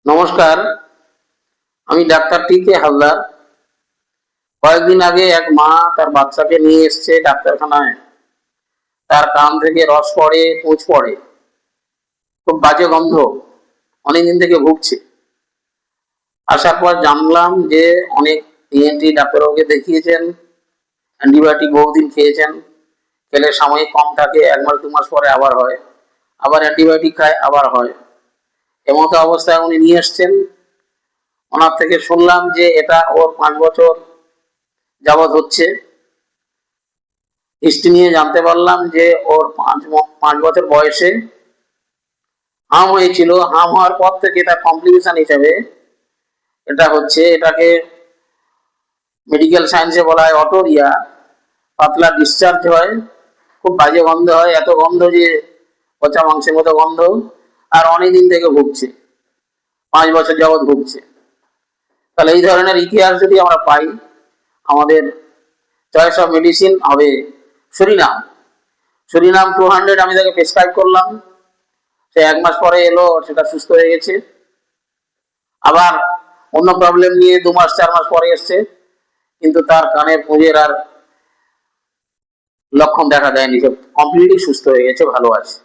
নমস্কার, আমি doctor T K Haldar. কয়েকদিন আগে এক মা তার বাচ্চাকে নিয়ে এসছে ডাক্তারখানায়। তার কান থেকে রস পড়ে, পুঁজ পড়ে, খুব বাজে গন্ধ, অনেকদিন থেকে ভুগছে। আসার পর জানলাম যে অনেক ENT ডাক্তারবাবুকে দেখিয়েছেন, অ্যান্টিবায়োটিক বহুদিন খেয়েছেন, খেলে সাময়িক কম থাকে, 1 মাস 2 মাস পরে আবার হয়, আবার অ্যান্টিবায়োটিক খায়, আবার হয়। এমতো অবস্থায় উনি নিয়ে এসছেন। ওনার থেকে শুনলাম যে এটা ওর 5 বছর যাবৎ হচ্ছে। হিস্ট্রি নিয়ে জানতে পারলাম যে ওর 5 বছর বয়সে হাম হয়েছিল। হাম হওয়ার পর থেকে এটা কমপ্লিকেশন হিসেবে এটাকে মেডিকেল সায়েন্সে বলা হয় অটোরিয়া। পাতলা ডিসচার্জ হয়, খুব বাজে গন্ধ হয়, এত গন্ধ যে পচা মাংসের মতো গন্ধ। আর অনেকদিন থেকে ভুগছে, 5 বছর যাবৎ ভুগছে। তাহলে এই ধরনের ইতিহাস যদি আমরা পাই, আমাদের চয়েস অফ মেডিসিন হবে সুরিনাম। সুরিনাম 200 আমি তাকে প্রেসক্রাইব করলাম। সে 1 মাস পরে এলো, সেটা সুস্থ হয়ে গেছে। আবার অন্য প্রবলেম নিয়ে 2 মাস 4 মাস পরে এসছে, কিন্তু তার কানের পুঁজের আর লক্ষণ দেখা দেয়নি, সে কমপ্লিটলি সুস্থ হয়ে গেছে, ভালো আছে।